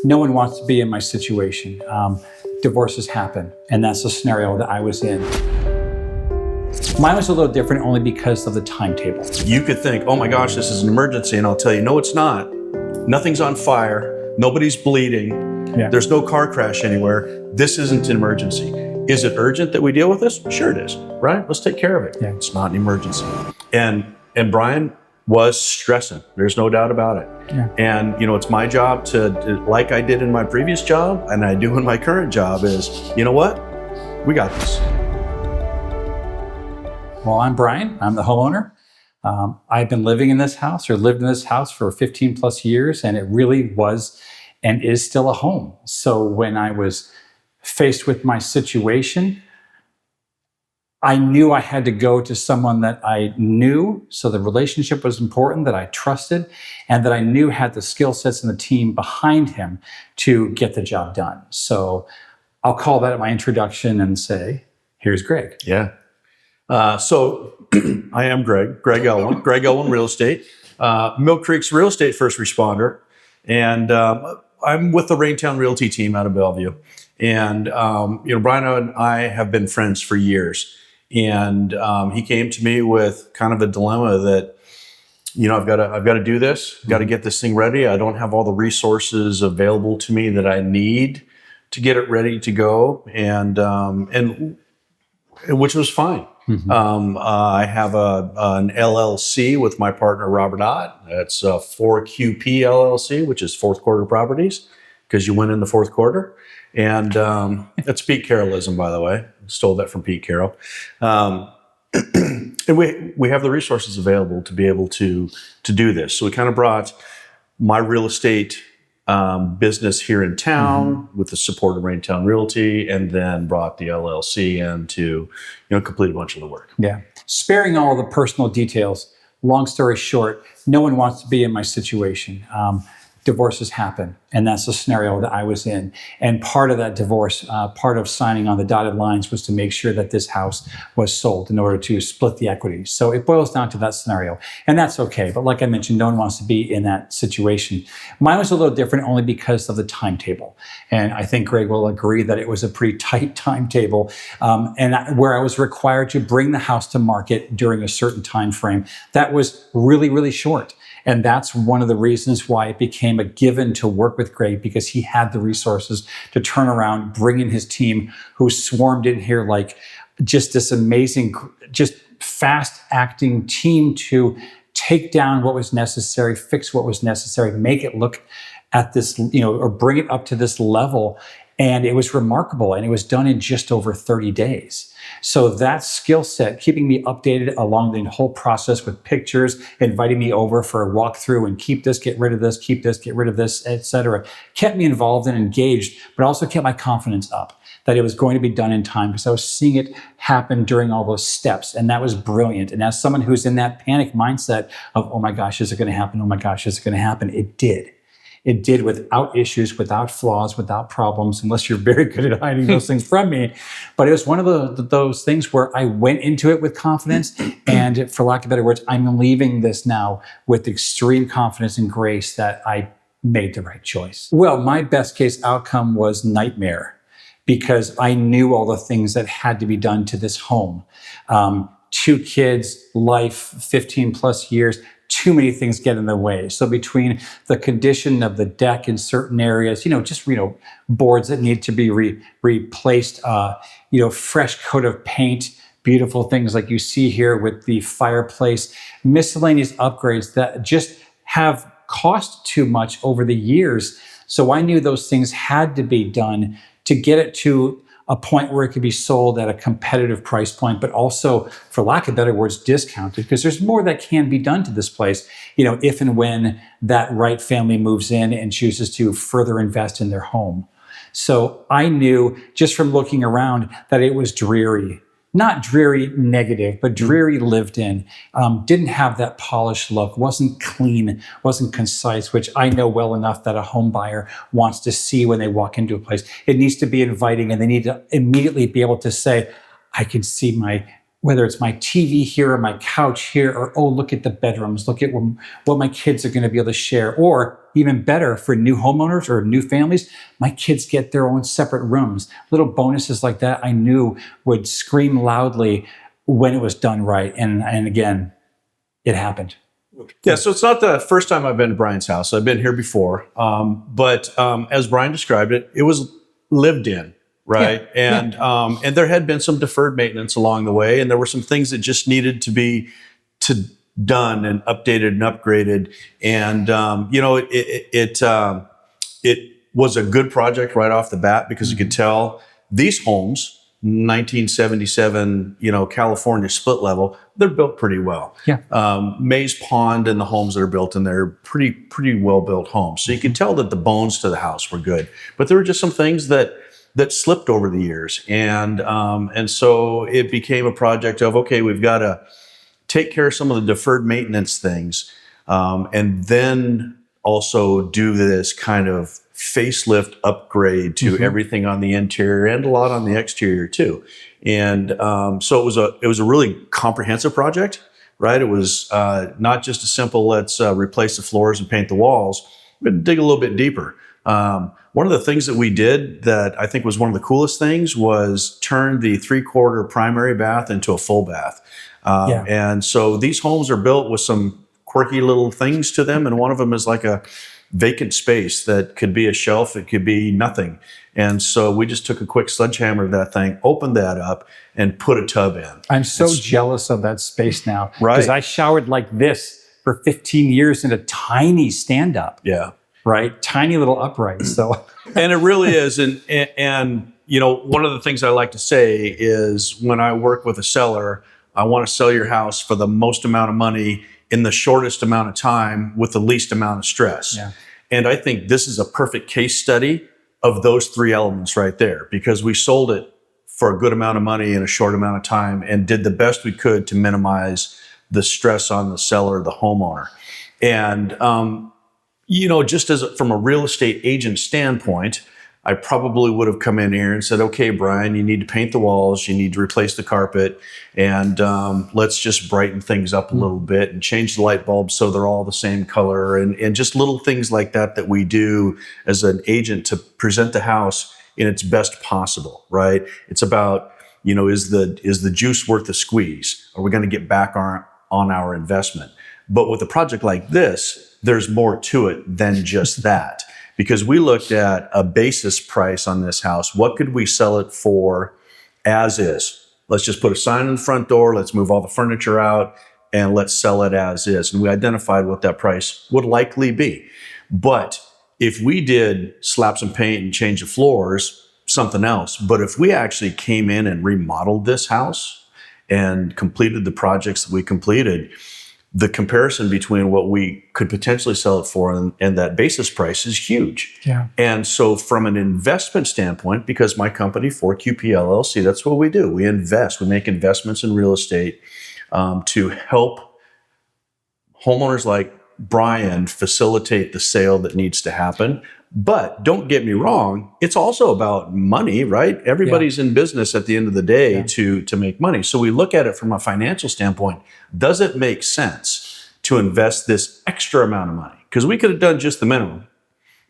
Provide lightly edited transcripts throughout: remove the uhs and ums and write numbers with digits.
No one wants to be in my situation. Divorces happen, and that's the scenario that I was in. Mine was a little different only because of the timetable. You could think, oh my gosh, this is an emergency, and I'll tell you, no, it's not. Nothing's on fire. Nobody's bleeding. Yeah. There's no car crash anywhere. This isn't an emergency. Is it urgent that we deal with this? Sure it is, right? Let's take care of it. Yeah. It's not an emergency. And Brian was stressing. There's no doubt about it. Yeah. And, it's my job to, like I did in my previous job, and I do in my current job, is, you know what? We got this. Well, I'm Brian. I'm the homeowner. I've been living in this house or lived in this house for 15 plus years, and it really was and is still a home. So when I was faced with my situation, I knew I had to go to someone that I knew. So the relationship was important, that I trusted, and that I knew had the skill sets and the team behind him to get the job done. So I'll call that my introduction and say, here's Greg. Yeah. So I am Greg Elwin, Greg Elwin Real Estate, Mill Creek's real estate first responder. And I'm with the Raintown Realty team out of Bellevue. And, Brian and I have been friends for years. And he came to me with kind of a dilemma that, I've got to do this, got to get this thing ready. I don't have all the resources available to me that I need to get it ready to go. And which was fine. Mm-hmm. I have an LLC with my partner, Robert Ott. That's 4QP LLC, which is fourth quarter properties, because you win in the fourth quarter. And that's Pete Carrollism, by the way. Stole that from Pete Carroll. And we have the resources available to be able to do this. So we kind of brought my real estate business here in town with the support of Raintown Realty, and then brought the LLC in to, complete a bunch of the work. Yeah. Sparing all the personal details, long story short, no one wants to be in my situation. Divorces happen, and that's the scenario that I was in. And part of that divorce, part of signing on the dotted lines was to make sure that this house was sold in order to split the equity. So it boils down to that scenario, and that's okay. But like I mentioned, no one wants to be in that situation. Mine was a little different only because of the timetable. And I think Greg will agree that it was a pretty tight timetable, where I was required to bring the house to market during a certain time frame that was really, really short. And that's one of the reasons why it became a given to work with Greg, because he had the resources to turn around, bring in his team who swarmed in here like just this amazing, just fast acting team to take down what was necessary, fix what was necessary, make it look at this, or bring it up to this level. And it was remarkable, and it was done in just over 30 days. So that skill set, keeping me updated along the whole process with pictures, inviting me over for a walkthrough and keep this, get rid of this, keep this, get rid of this, etc., kept me involved and engaged, but also kept my confidence up that it was going to be done in time, because I was seeing it happen during all those steps. And that was brilliant. And as someone who's in that panic mindset of, oh my gosh, is it going to happen? Oh my gosh, is it going to happen? It did. It did without issues, without flaws, without problems, unless you're very good at hiding those things from me. But it was one of those things where I went into it with confidence. And for lack of better words, I'm leaving this now with extreme confidence and grace that I made the right choice. Well, my best case outcome was nightmare, because I knew all the things that had to be done to this home. 2 kids, life, 15 plus years, too many things get in the way. So between the condition of the deck in certain areas, boards that need to be replaced, fresh coat of paint, beautiful things like you see here with the fireplace, miscellaneous upgrades that just have cost too much over the years. So I knew those things had to be done to get it to a point where it could be sold at a competitive price point, but also, for lack of better words, discounted, because there's more that can be done to this place, if and when that right family moves in and chooses to further invest in their home. So I knew just from looking around that it was dreary. Not dreary negative, but dreary lived in. Didn't have that polished look, wasn't clean, wasn't concise, which I know well enough that a home buyer wants to see when they walk into a place. It needs to be inviting, and they need to immediately be able to say, I can see my whether it's my TV here or my couch here, or, oh, look at the bedrooms, look at what my kids are going to be able to share. Or even better, for new homeowners or new families, my kids get their own separate rooms. Little bonuses like that I knew would scream loudly when it was done right. And again, it happened. Yeah, so it's not the first time I've been to Brian's house. I've been here before. But as Brian described it, it was lived in. Right. Yeah. And there had been some deferred maintenance along the way, and there were some things that just needed to be done and updated and upgraded. And, it was a good project right off the bat, because you could tell these homes, 1977, California split level, they're built pretty well. Yeah. Mays Pond and the homes that are built in there, pretty well built homes. So you could tell that the bones to the house were good, but there were just some things that slipped over the years. And so it became a project of, okay, we've got to take care of some of the deferred maintenance things, and then also do this kind of facelift upgrade to everything on the interior and a lot on the exterior too. And so it was a really comprehensive project, right? It was not just a simple, let's replace the floors and paint the walls. We had to dig a little bit deeper. One of the things that we did that I think was one of the coolest things was turn the 3/4 primary bath into a full bath. And so these homes are built with some quirky little things to them. And one of them is like a vacant space that could be a shelf. It could be nothing. And so we just took a quick sledgehammer to that thing, opened that up, and put a tub in. I'm so jealous of that space now. Right. Because I showered like this for 15 years in a tiny stand-up. Yeah. Right? Tiny little upright. So, and it really is. And one of the things I like to say is, when I work with a seller, I want to sell your house for the most amount of money in the shortest amount of time with the least amount of stress. Yeah. And I think this is a perfect case study of those three elements right there, because we sold it for a good amount of money in a short amount of time and did the best we could to minimize the stress on the seller, the homeowner. And, just from a real estate agent standpoint, I probably would have come in here and said, okay, Brian, you need to paint the walls, you need to replace the carpet, and let's just brighten things up a little bit and change the light bulbs so they're all the same color, and just little things like that we do as an agent to present the house in its best possible, right? It's about, is the juice worth the squeeze? Are we going to get back on our investment? But with a project like this, there's more to it than just that. Because we looked at a basis price on this house. What could we sell it for as is? Let's just put a sign in the front door. Let's move all the furniture out and let's sell it as is. And we identified what that price would likely be. But if we did slap some paint and change the floors, something else. But if we actually came in and remodeled this house and completed the projects that we completed, the comparison between what we could potentially sell it for and that basis price is huge. Yeah. And so from an investment standpoint, because my company, 4QP LLC, that's what we do. We invest. We make investments in real estate to help homeowners like Brian facilitate the sale that needs to happen. But don't get me wrong, it's also about money, right? Everybody's in business at the end of the day to make money. So we look at it from a financial standpoint. Does it make sense to invest this extra amount of money? Because we could have done just the minimum,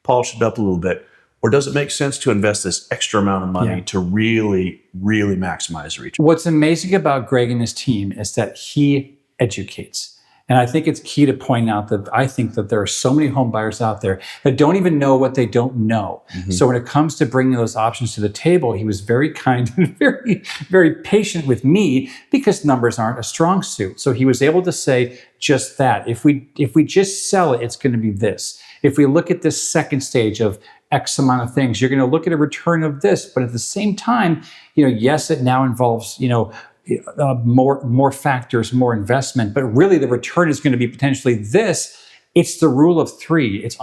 polish it up a little bit. Or does it make sense to invest this extra amount of money to really, really maximize the return? What's amazing about Greg and his team is that he educates. And I think it's key to point out that I think that there are so many home buyers out there that don't even know what they don't know. Mm-hmm. So when it comes to bringing those options to the table, he was very kind and very, very patient with me because numbers aren't a strong suit. So he was able to say just that. If we just sell it, it's going to be this. If we look at this second stage of X amount of things, you're going to look at a return of this. But at the same time, yes, it now involves, more factors, more investment, but really the return is going to be potentially this. It's the rule of three. It's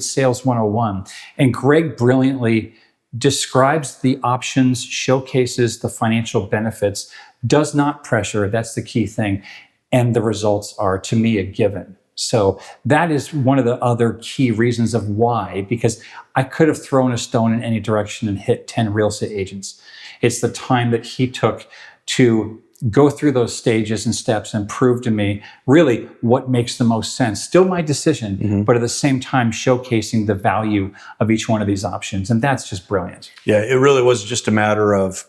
sales 101. And Greg brilliantly describes the options, showcases the financial benefits, does not pressure. That's the key thing. And the results are, to me, a given. So that is one of the other key reasons of why, because I could have thrown a stone in any direction and hit 10 real estate agents. It's the time that he took to go through those stages and steps and prove to me really what makes the most sense. Still my decision, but at the same time showcasing the value of each one of these options. And that's just brilliant. Yeah, it really was just a matter of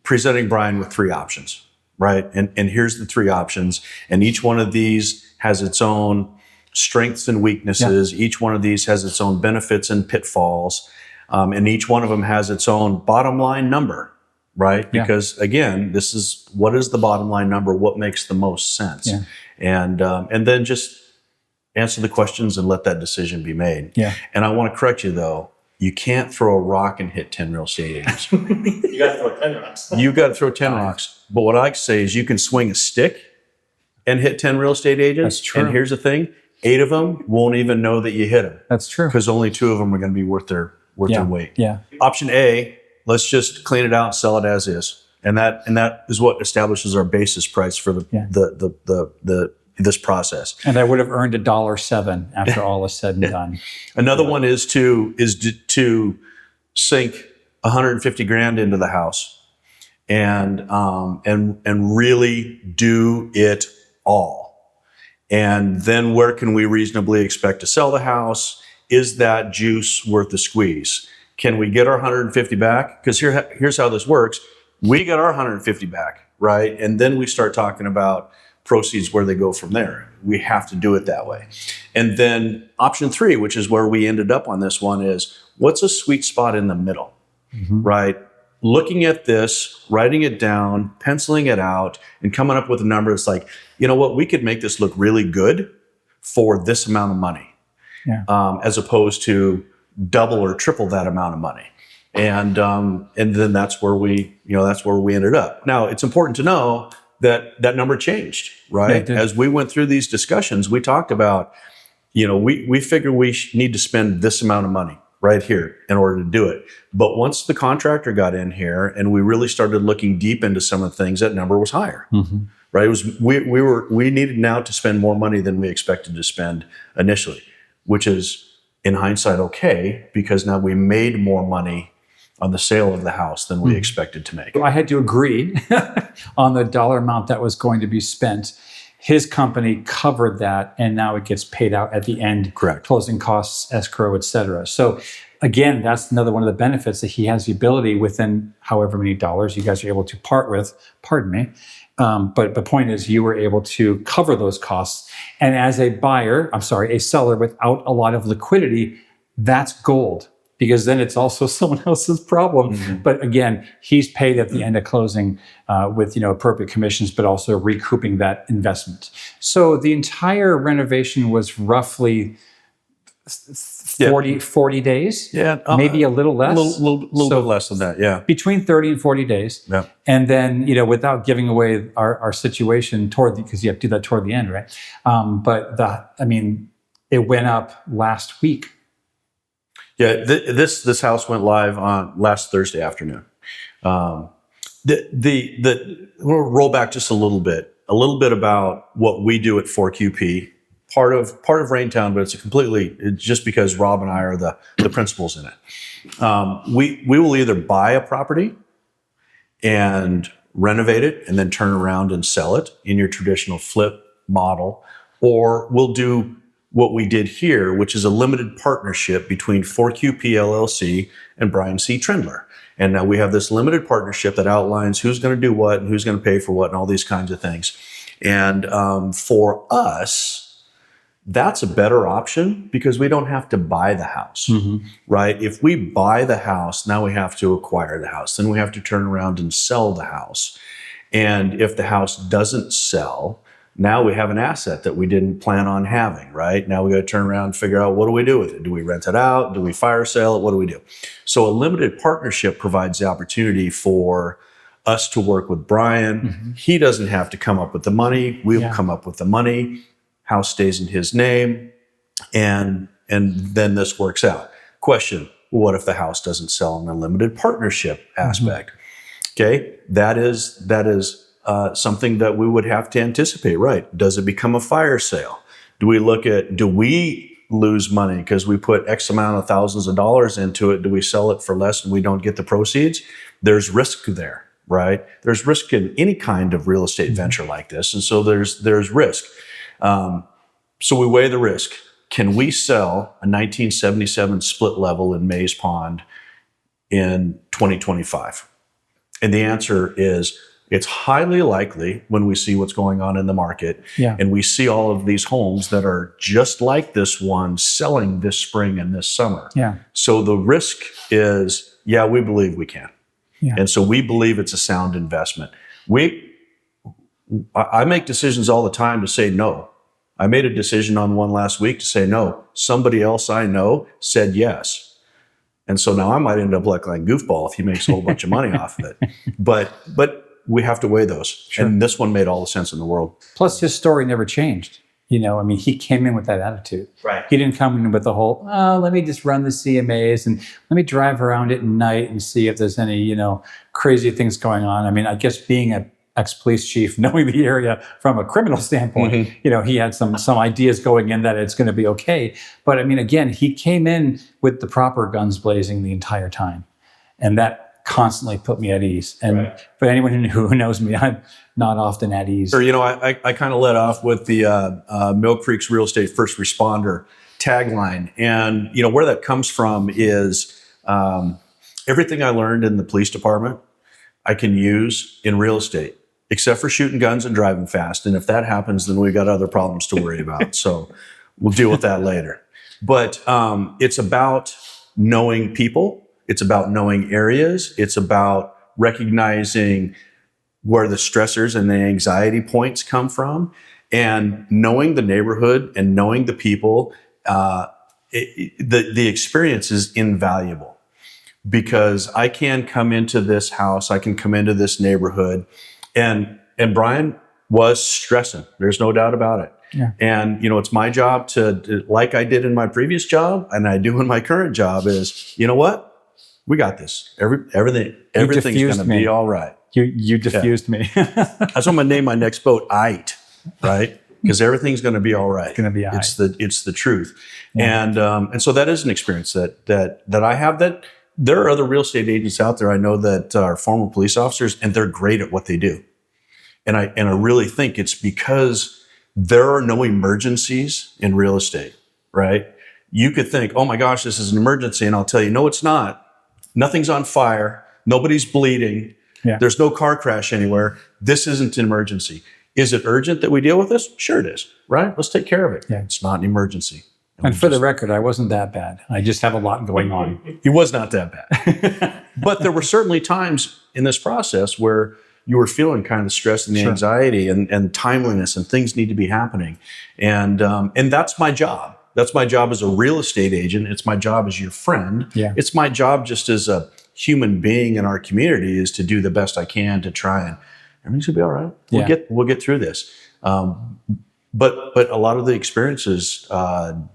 presenting Brian with 3 options, right? And here's the 3 options. And each one of these has its own strengths and weaknesses. Yeah. Each one of these has its own benefits and pitfalls. And each one of them has its own bottom line number, right? Because again, this is what is the bottom line number? What makes the most sense? Yeah. And then just answer the questions and let that decision be made. Yeah. And I want to correct you though. You can't throw a rock and hit 10 real estate agents. You got to throw 10 rocks. You got to throw 10 rocks. But what I like to say is you can swing a stick and hit 10 real estate agents. That's true. And here's the thing. 8 of them won't even know that you hit them. That's true. Because only 2 of them are going to be worth their weight. Yeah. Option A, let's just clean it out and sell it as is. And that is what establishes our basis price for this process. And I would have earned $1.07 after all is said and done. Another one is to sink $150,000 into the house and really do it all. And then where can we reasonably expect to sell the house? Is that juice worth the squeeze? Can we get our 150 back? Because here's how this works. We get our 150 back, right? And then we start talking about proceeds, where they go from there. We have to do it that way. And then option 3, which is where we ended up on this one, is what's a sweet spot in the middle, right? Looking at this, writing it down, penciling it out, and coming up with a number that's like, you know what, we could make this look really good for this amount of money, as opposed to double or triple that amount of money. And then that's where we ended up. Now, it's important to know that number changed, right? As we went through these discussions, we talked about, we figure we need to spend this amount of money right here in order to do it. But once the contractor got in here and we really started looking deep into some of the things, that number was higher, right? It was we needed now to spend more money than we expected to spend initially, which is in hindsight okay, because now we made more money on the sale of the house than we expected to make. I had to agree on the dollar amount that was going to be spent. His company covered that, and now it gets paid out at the end. Correct. Closing costs, escrow, et cetera. So again, that's another one of the benefits, that he has the ability within however many dollars you guys are able to part with, pardon me. But the point is, you were able to cover those costs. And as a seller without a lot of liquidity, that's gold, because then it's also someone else's problem. But again, he's paid at the end of closing with appropriate commissions, but also recouping that investment. So the entire renovation was roughly 40 days, maybe a little less. A little bit less than that, yeah. Between 30 and 40 days. Yeah. And then, without giving away our situation because you have to do that toward the end, right? It went up last week. Yeah, this house went live on last Thursday afternoon. We'll roll back just a little bit about what we do at 4QP. Part of Raintown, but it's just because Rob and I are the principals in it. We will either buy a property and renovate it and then turn around and sell it in your traditional flip model, or we'll do what we did here, which is a limited partnership between 4QP LLC and Brian C. Trindler. And now we have this limited partnership that outlines who's going to do what and who's going to pay for what and all these kinds of things. And for us, that's a better option because we don't have to buy the house, right? If we buy the house, now we have to acquire the house. Then we have to turn around and sell the house. And if the house doesn't sell, now we have an asset that we didn't plan on having, right? Now we got to turn around and figure out, what do we do with it? Do we rent it out? Do we fire sale it? What do we do? So a limited partnership provides the opportunity for us to work with Brian. He doesn't have to come up with the money. We'll come up with the money. House stays in his name, and then this works out. Question, what if the house doesn't sell in a limited partnership aspect? Okay, that is something that we would have to anticipate, right? Does it become a fire sale? Do we lose money because we put X amount of thousands of dollars into it? Do we sell it for less and we don't get the proceeds? There's risk there, right? There's risk in any kind of real estate venture like this. And so there's risk. So we weigh the risk. Can we sell a 1977 split level in Mays Pond in 2025? And the answer is it's highly likely when we see what's going on in the market. Yeah. And we see all of these homes that are just like this one selling this spring and this summer. Yeah. So the risk is, yeah, we believe we can. Yeah. And so we believe it's a sound investment. I make decisions all the time to say no. I made a decision on one last week to say no. Somebody else I know said yes. And so now I might end up like goofball if he makes a whole bunch of money off of it. But we have to weigh those. Sure. And this one made all the sense in the world. Plus his story never changed. I mean, he came in with that attitude. Right. He didn't come in with the whole, let me just run the CMAs and let me drive around at night and see if there's any, crazy things going on. I mean, I guess being an ex-police chief, knowing the area from a criminal standpoint, he had some ideas going in that it's going to be okay. But I mean, again, he came in with the proper guns blazing the entire time. And that constantly put me at ease. And for anyone who knows me, I'm not often at ease. Sure, I kind of led off with the Mill Creek's real estate first responder tagline. And, where that comes from is everything I learned in the police department, I can use in real estate, except for shooting guns and driving fast. And if that happens, then we got other problems to worry about. So we'll deal with that later. But it's about knowing people. It's about knowing areas. It's about recognizing where the stressors and the anxiety points come from, and knowing the neighborhood and knowing the people. The experience is invaluable because I can come into this house, I can come into this neighborhood, and Brian was stressing. There's no doubt about it. Yeah. And, it's my job to, like I did in my previous job and I do in my current job, is, you know what? We got this. Everything's going to be all right. You diffused me. That's what I'm going to name my next boat, Aight, right? Because everything's going to be all right. It's going to be aight. It's the truth. Yeah. And so that is an experience that I have. That there are other real estate agents out there I know that are former police officers, and they're great at what they do. And I really think it's because there are no emergencies in real estate, right? You could think, oh my gosh, this is an emergency. And I'll tell you, no, it's not. Nothing's on fire. Nobody's bleeding. Yeah. There's no car crash anywhere. This isn't an emergency. Is it urgent that we deal with this? Sure it is, right? Let's take care of it. Yeah. It's not an emergency. And for the record, I wasn't that bad. I just have a lot going on. He was not that bad. But there were certainly times in this process where you were feeling kind of the stress and the anxiety and timeliness, and things need to be happening. And that's my job. That's my job as a real estate agent. It's my job as your friend. Yeah. It's my job just as a human being in our community is to do the best I can to try and everything's gonna be all right. We'll get through this. But a lot of the experiences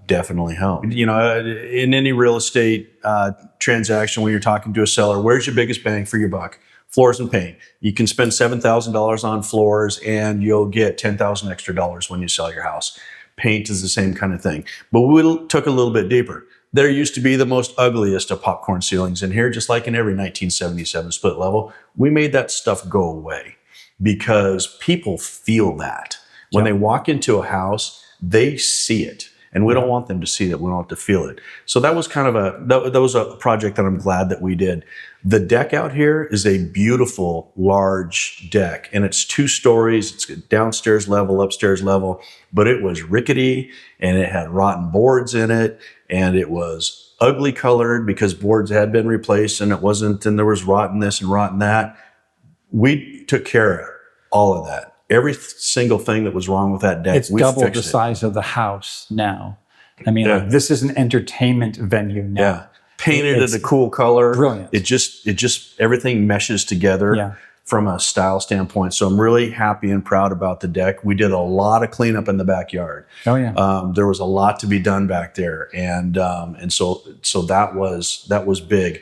definitely help. In any real estate transaction, when you're talking to a seller, where's your biggest bang for your buck? Floors and paint. You can spend $7,000 on floors and you'll get $10,000 extra when you sell your house. Paint is the same kind of thing. But we took a little bit deeper. There used to be the most ugliest of popcorn ceilings in here, just like in every 1977 split level. We made that stuff go away because people feel that. When they walk into a house, they see it. And we don't want them to see it. We don't have to feel it. So that was kind of that was a project that I'm glad that we did. The deck out here is a beautiful, large deck. And it's 2 stories. It's downstairs level, upstairs level. But it was rickety and it had rotten boards in it. And it was ugly colored because boards had been replaced and it wasn't, and there was rotten this and rotten that. We took care of all of that. Every single thing that was wrong with that deck, it's double the size of the house now. I mean, like, this is an entertainment venue now. Yeah, painted in a cool color. Brilliant. It just everything meshes together from a style standpoint. So I'm really happy and proud about the deck. We did a lot of cleanup in the backyard. Oh yeah. There was a lot to be done back there, and so that was big.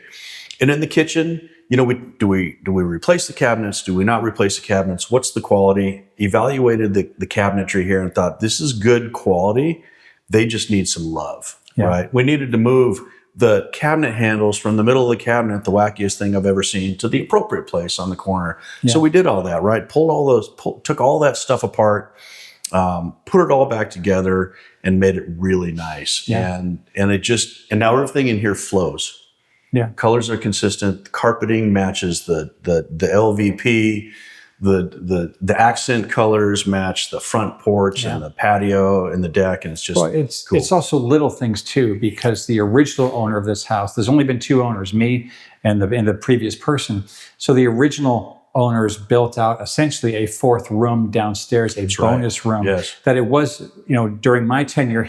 And in the kitchen, do we replace the cabinets? Do we not replace the cabinets? What's the quality? Evaluated the cabinetry here and thought, this is good quality. They just need some love, right? We needed to move the cabinet handles from the middle of the cabinet, the wackiest thing I've ever seen, to the appropriate place on the corner. Yeah. So we did all that, right? Took all that stuff apart, put it all back together, and made it really nice. Yeah. And now everything in here flows. Yeah. Colors are consistent. The carpeting matches the LVP. The accent colors match the front porch and the patio and the deck, and it's just cool. It's also little things too, because the original owner of this house, there's only been two owners, me and the previous person. So the original owners built out essentially a fourth room downstairs, a bonus room. Yes. That it was, during my tenure,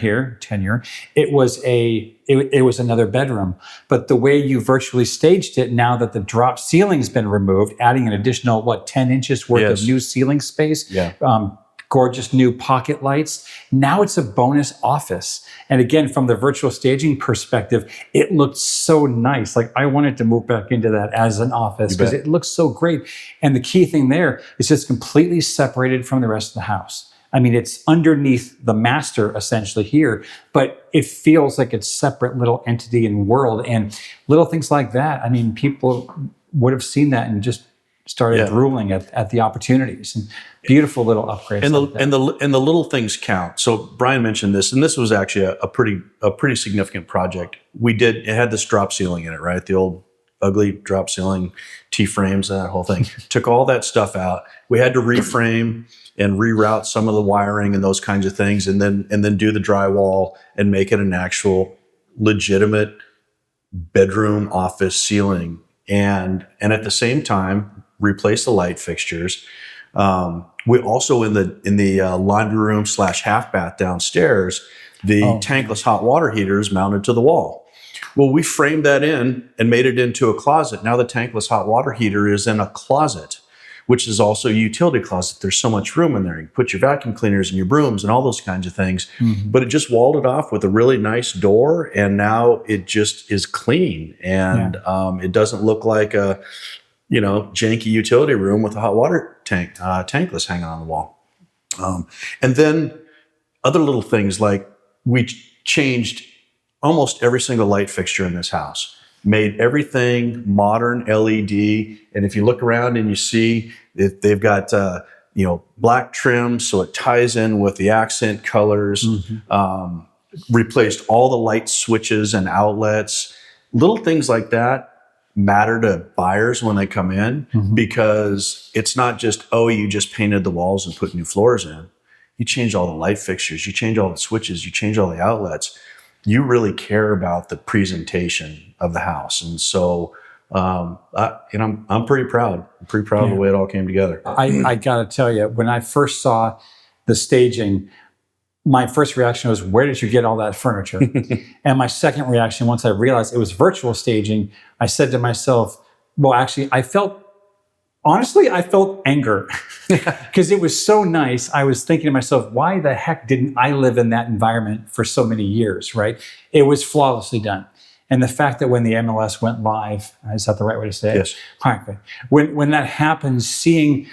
it was another bedroom. But the way you virtually staged it, now that the drop ceiling's been removed, adding an additional 10 inches worth of new ceiling space. Yeah. Gorgeous new pocket lights. Now it's a bonus office. And again, from the virtual staging perspective, it looked so nice. Like, I wanted to move back into that as an office because it looks so great. And the key thing there is just completely separated from the rest of the house. I mean, it's underneath the master essentially here, but it feels like it's separate little entity and world, and little things like that. I mean, people would have seen that and just started drooling at the opportunities, and beautiful little upgrades. And the little things count. So Brian mentioned this, and this was actually a pretty significant project. It had this drop ceiling in it, right? The old ugly drop ceiling, T-frames, that whole thing. Took all that stuff out. We had to reframe and reroute some of the wiring and those kinds of things, and then do the drywall and make it an actual legitimate bedroom office ceiling. And at the same time, replace the light fixtures. We also in the laundry room / half bath downstairs, the tankless hot water heater is mounted to the wall. Well, we framed that in and made it into a closet. Now the tankless hot water heater is in a closet, which is also a utility closet. There's so much room in there. You can put your vacuum cleaners and your brooms and all those kinds of things. Mm-hmm. But it just walled it off with a really nice door, and now it just is clean. And it doesn't look like a janky utility room with a hot water tank, tankless hanging on the wall. And then other little things, like we changed almost every single light fixture in this house, made everything modern LED. And if you look around and you see that they've got, black trim, so it ties in with the accent colors, replaced all the light switches and outlets, little things like that matter to buyers when they come in, because it's not just, you just painted the walls and put new floors in. You change all the light fixtures, you change all the switches, you change all the outlets. You really care about the presentation of the house. And so, I'm pretty proud. I'm pretty proud of the way it all came together. I got to tell you, when I first saw the staging, my first reaction was, where did you get all that furniture? And my second reaction, once I realized it was virtual staging, I said to myself, well, actually, I felt anger because it was so nice. I was thinking to myself, why the heck didn't I live in that environment for so many years, right? It was flawlessly done. And the fact that when the MLS went live, is that the right way to say it? Yes. Right. When that happened, seeing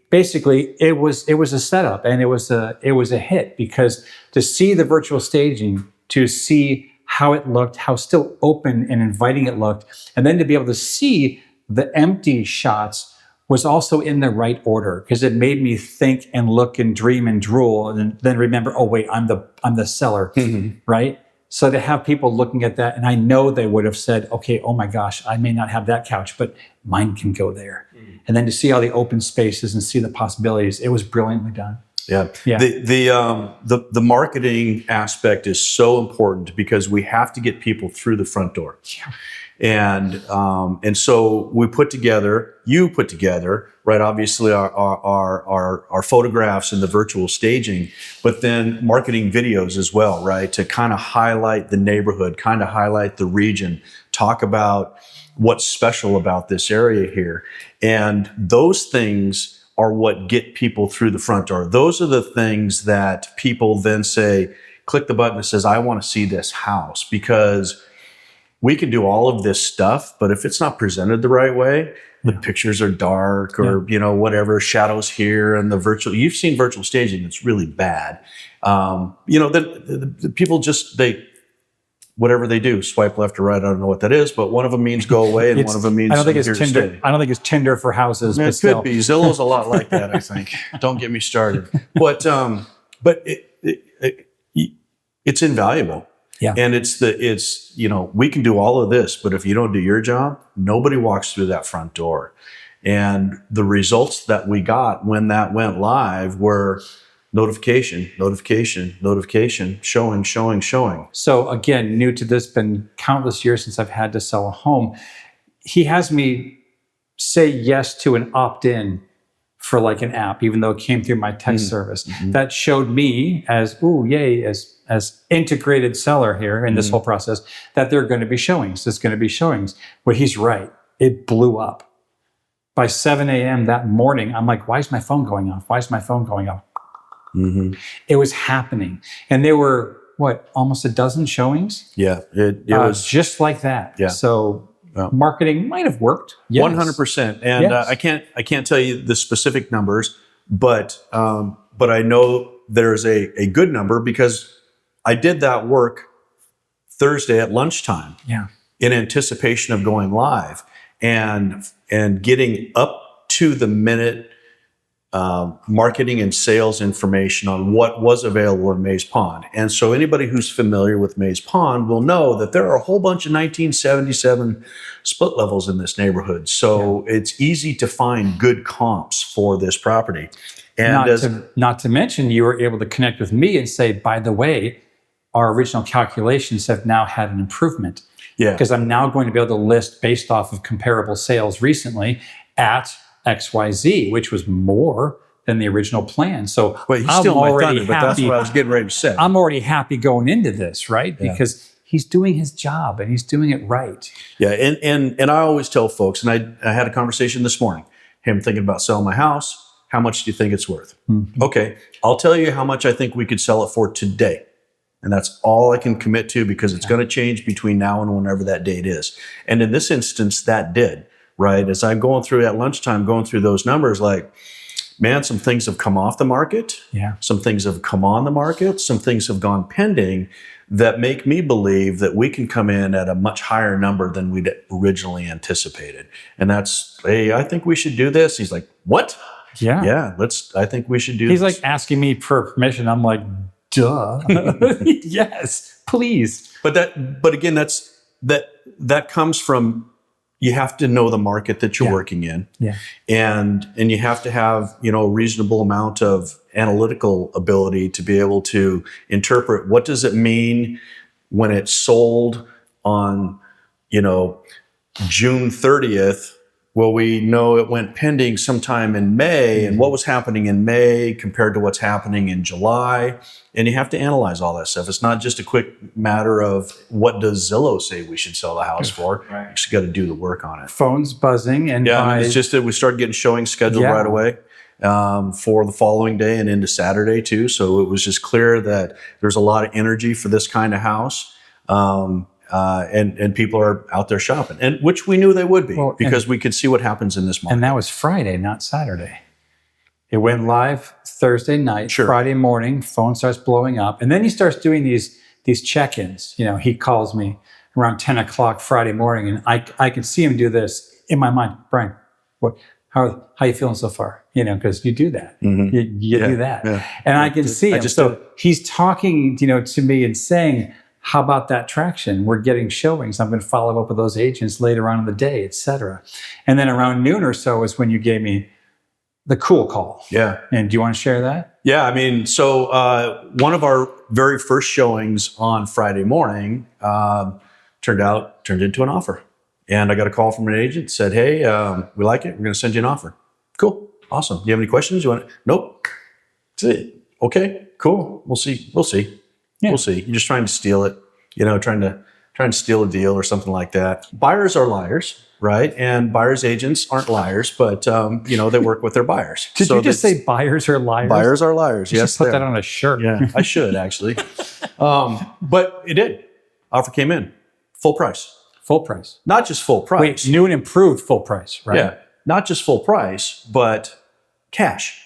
basically it was a setup, and it was a hit, because to see the virtual staging, to see how it looked, how still open and inviting it looked, and then to be able to see the empty shots was also in the right order, because it made me think and look and dream and drool, and then remember, oh wait, I'm the seller, right? So to have people looking at that, and I know they would have said, okay, oh my gosh, I may not have that couch, but mine can go there. And then to see all the open spaces and see the possibilities, it was brilliantly done. Yeah. The marketing aspect is so important, because we have to get people through the front door. Yeah. And so you put together, right? Obviously our photographs and the virtual staging, but then marketing videos as well, right? To kind of highlight the neighborhood, kind of highlight the region, talk about what's special about this area here. And those things are what get people through the front door. Those are the things that people then say, click the button that says, I want to see this house, because we can do all of this stuff, but if it's not presented the right way, the pictures are dark, or whatever, shadows here, and you've seen virtual staging, it's really bad. The people just whatever they do, swipe left or right. I don't know what that is, but one of them means go away, and one of them means I don't think it's here to Tinder. stay. I don't think it's Tinder for houses. It But could still. be. Zillow's a lot like that, I think. Don't get me started. But it's invaluable. Yeah. And it's we can do all of this, but if you don't do your job, nobody walks through that front door. And the results that we got when that went live were notification, showing. So again, new to this, been countless years since I've had to sell a home. He has me say yes to an opt-in for like an app, even though it came through my text service. That showed me as integrated seller here in this whole process, that there are going to be showings. There's going to be showings. Well, he's right. It blew up. By 7 a.m. that morning, I'm like, why is my phone going off? Why is my phone going off? It was happening. And there were, almost a dozen showings? Yeah, it was just like that. Yeah. So marketing might have worked. Yes. 100%. And Yes. I can't tell you the specific numbers, but I know there's a good number because I did that work Thursday at lunchtime in anticipation of going live and getting up to the minute marketing and sales information on what was available in Mays Pond. And so anybody who's familiar with Mays Pond will know that there are a whole bunch of 1977 split levels in this neighborhood. So it's easy to find good comps for this property. And not to mention, you were able to connect with me and say, by the way, our original calculations have now had an improvement. Yeah. Because I'm now going to be able to list based off of comparable sales recently at XYZ, which was more than the original plan. So he's I'm still my already thunder, but that's happy. what I was getting ready to say. I'm already happy going into this, right? Because he's doing his job and he's doing it right. Yeah, and I always tell folks, and I had a conversation this morning, him thinking about selling my house. How much do you think it's worth? Okay, I'll tell you how much I think we could sell it for today. And that's all I can commit to because it's going to change between now and whenever that date is. And in this instance, that did, right? As I'm going through at lunchtime, going through those numbers, like, man, some things have come off the market. Yeah. Some things have come on the market. Some things have gone pending that make me believe that we can come in at a much higher number than we'd originally anticipated. And that's, hey, I think we should do this. He's like, what? Yeah. Yeah, I think we should do He's this. like asking me for permission. I'm like, duh. Yes, please. But again, that comes from, you have to know the market that you're working in. Yeah. And you have to have, a reasonable amount of analytical ability to be able to interpret what does it mean when it's sold on, June 30th. Well, we know it went pending sometime in May, and what was happening in May compared to what's happening in July. And you have to analyze all that stuff. It's not just a quick matter of what does Zillow say we should sell the house for. Right. You actually got to do the work on it. Phone's buzzing. And It's just that we started getting showings scheduled right away for the following day and into Saturday too. So it was just clear that there's a lot of energy for this kind of house. And people are out there shopping, and which we knew they would be because we could see what happens in this market. And that was Friday, not Saturday. It went live Thursday night. Sure. Friday morning, phone starts blowing up. And then he starts doing these check-ins. He calls me around 10 o'clock Friday morning, and I can see him do this in my mind. Brian, how you feeling so far? Because you do that. Mm-hmm. You do that. Yeah. And I can see him. So he's talking, to me and saying, how about that traction? We're getting showings. I'm going to follow up with those agents later on in the day, et cetera. And then around noon or so is when you gave me the cool call. Yeah. And do you want to share that? Yeah. So one of our very first showings on Friday morning turned into an offer. And I got a call from an agent, said, hey, we like it. We're going to send you an offer. Cool. Awesome. Do you have any questions? Nope. That's it. Okay, cool. We'll see. Yeah. We'll see. You're just trying to steal it, trying to steal a deal or something like that. Buyers are liars, right? And buyers agents aren't liars, but they work with their buyers. Did you just say buyers are liars? Buyers are liars. You Yes, should put that on a shirt. Yeah, I should actually. But it did. Offer came in, full price. Full price. Not just full price. Wait, new and improved full price, right? Yeah, not just full price, but cash,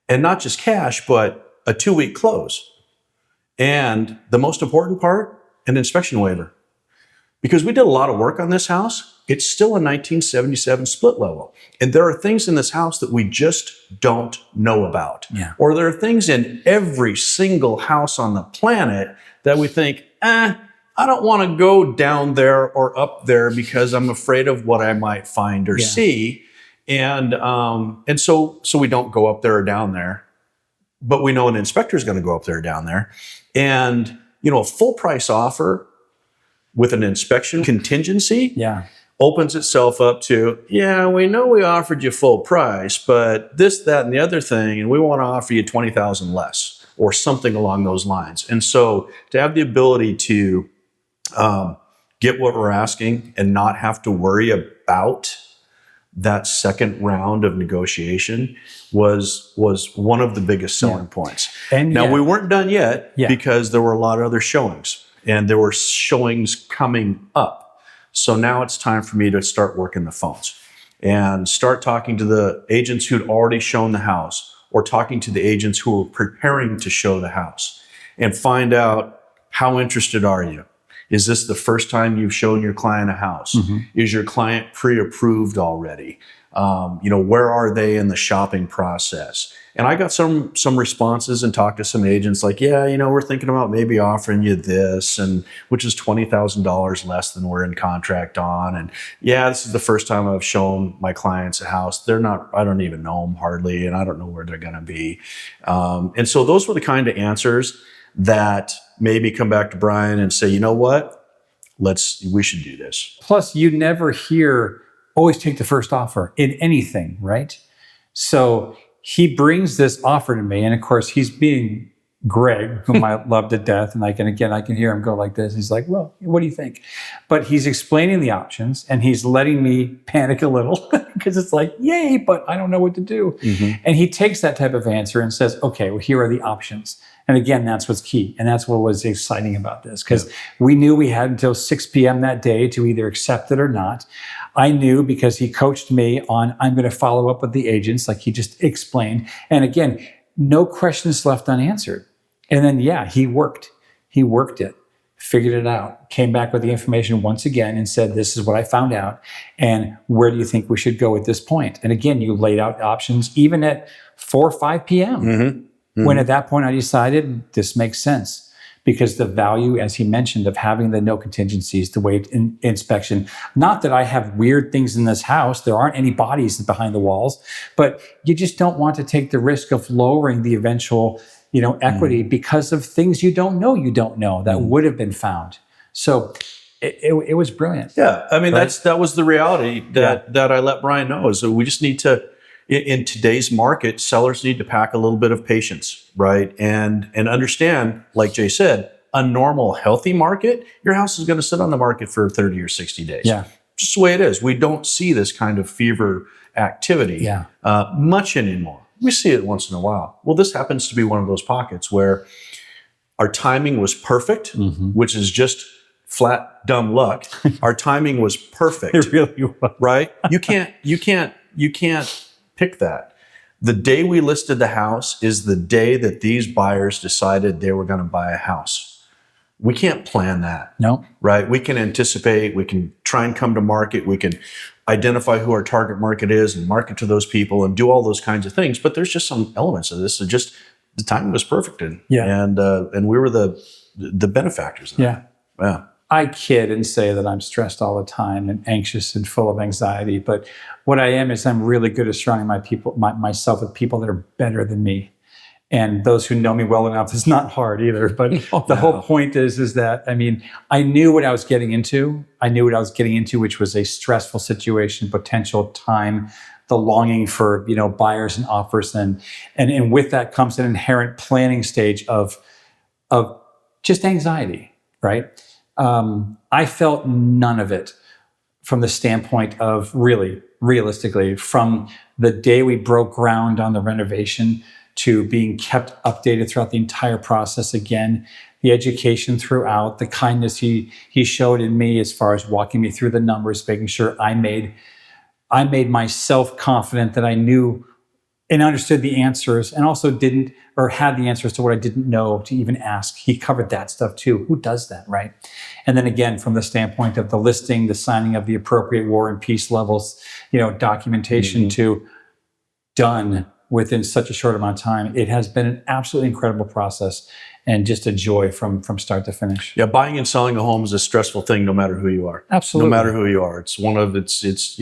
and not just cash, but a 2-week close. And the most important part, an inspection waiver. Because we did a lot of work on this house, it's still a 1977 split level. And there are things in this house that we just don't know about. Yeah. Or there are things in every single house on the planet that we think, I don't want to go down there or up there because I'm afraid of what I might find or see. And so we don't go up there or down there. But we know an inspector is going to go up there or down there. And, a full price offer with an inspection contingency opens itself up to, we know we offered you full price, but this, that, and the other thing, and we want to offer you $20,000 less or something along those lines. And so to have the ability to get what we're asking and not have to worry about that second round of negotiation was one of the biggest selling points. And now we weren't done yet because there were a lot of other showings. And there were showings coming up. So now it's time for me to start working the phones and start talking to the agents who'd already shown the house or talking to the agents who were preparing to show the house and find out, how interested are you? Is this the first time you've shown your client a house? Mm-hmm. Is your client pre-approved already? Where are they in the shopping process? And I got some responses and talked to some agents like, we're thinking about maybe offering you this, and which is $20,000 less than we're in contract on. And this is the first time I've shown my clients a house. I don't even know them hardly, and I don't know where they're going to be. And so those were the kind of answers that maybe come back to Brian and say, you know what, we should do this. Plus, you never hear, always take the first offer in anything, right? So he brings this offer to me, and of course, he's being Greg, whom I love to death, and I can hear him go like this. He's like, well, what do you think? But he's explaining the options, and he's letting me panic a little because it's like, yay, but I don't know what to do. Mm-hmm. And he takes that type of answer and says, okay, well, here are the options. And again, that's what's key. And that's what was exciting about this, because we knew we had until 6 p.m. that day to either accept it or not. I knew because he coached me on, I'm going to follow up with the agents like he just explained. And again, no questions left unanswered. And then, he worked. He worked it, figured it out, came back with the information once again and said, this is what I found out. And where do you think we should go at this point? And again, you laid out options even at 4 or 5 p.m. Mm-hmm. Mm-hmm. When at that point I decided this makes sense, because the value, as he mentioned, of having the no contingencies, the waived inspection, not that I have weird things in this house, there aren't any bodies behind the walls, but you just don't want to take the risk of lowering the eventual, equity because of things you don't know that would have been found. So it was brilliant. Yeah, I mean, right? that was the reality that I let Brian know, is that we just need to, in today's market, sellers need to pack a little bit of patience, right? And understand, like Jay said, a normal, healthy market, your house is going to sit on the market for 30 or 60 days. Yeah. Just the way it is. We don't see this kind of fever activity much anymore. We see it once in a while. Well, this happens to be one of those pockets where our timing was perfect, mm-hmm. which is just flat dumb luck. Our timing was perfect. It really was. Right? You can't pick that. The day we listed the house is the day that these buyers decided they were going to buy a house. We can't plan that. No. Right? We can anticipate, we can try and come to market, we can identify who our target market is and market to those people and do all those kinds of things. But there's just some elements of this that just the timing was perfect and we were the benefactors of that. Yeah. I kid and say that I'm stressed all the time and anxious and full of anxiety, but what I am is I'm really good at surrounding myself with people that are better than me. And those who know me well enough, it's not hard either. But the whole point is that, I knew what I was getting into. Which was a stressful situation, potential time, the longing for, buyers and offers. And with that comes an inherent planning stage of just anxiety, right? I felt none of it from the standpoint of realistically, from the day we broke ground on the renovation to being kept updated throughout the entire process. Again, the education throughout, the kindness he showed in me as far as walking me through the numbers, making sure I made myself confident that I knew and understood the answers, and also didn't, or had the answers to what I didn't know to even ask. He covered that stuff too. Who does that, right? And then again, from the standpoint of the listing, the signing of the appropriate war and peace levels, documentation to done within such a short amount of time. It has been an absolutely incredible process and just a joy from start to finish. Yeah, buying and selling a home is a stressful thing, no matter who you are. Absolutely. No matter who you are. It's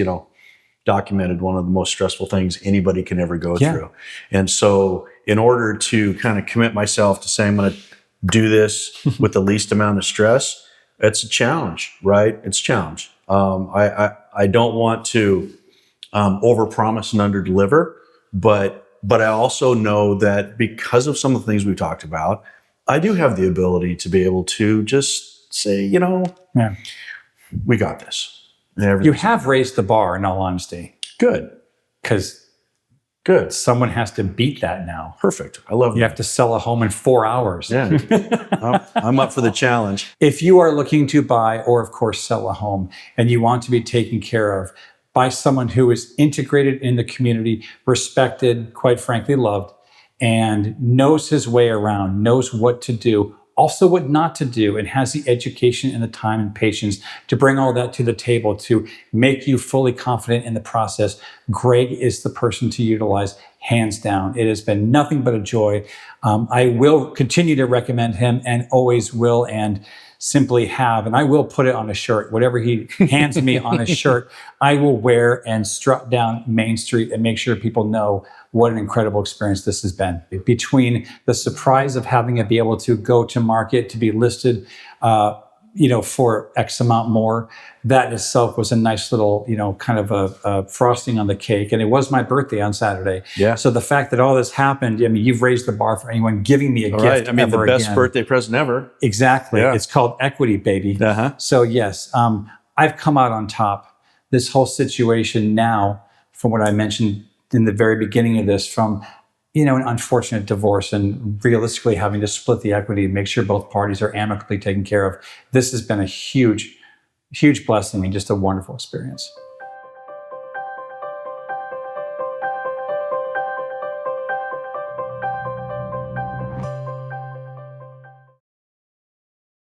documented one of the most stressful things anybody can ever go through. And so in order to kind of commit myself to say I'm going to do this with the least amount of stress, it's a challenge, right? It's a challenge. I don't want to overpromise and underdeliver, but I also know that because of some of the things we talked about, I do have the ability to be able to just say, we got this. You have raised the bar, in all honesty. Good. Because someone has to beat that now. Perfect. I love that. You have to sell a home in 4 hours. Yeah. I'm up for the challenge. If you are looking to buy or, of course, sell a home and you want to be taken care of by someone who is integrated in the community, respected, quite frankly, loved, and knows his way around, knows what to do, also what not to do, and has the education and the time and patience to bring all that to the table to make you fully confident in the process, Greg is the person to utilize, hands down. It has been nothing but a joy. I will continue to recommend him, and always will, and simply have, and I will put it on a shirt. Whatever he hands me on a shirt, I will wear and strut down Main Street and make sure people know what an incredible experience this has been. Between the surprise of having it be able to go to market, to be listed, for X amount more, that itself was a nice little, kind of a frosting on the cake. And it was my birthday on Saturday. Yeah. So the fact that all this happened, you've raised the bar for anyone giving me a gift. Right. I mean, the best again. birthday present ever. Exactly. Yeah. It's called equity, baby. Uh-huh. So yes, I've come out on top. This whole situation now, from what I mentioned in the very beginning of this, from an unfortunate divorce and realistically having to split the equity and make sure both parties are amicably taken care of. This has been a huge, huge blessing and just a wonderful experience.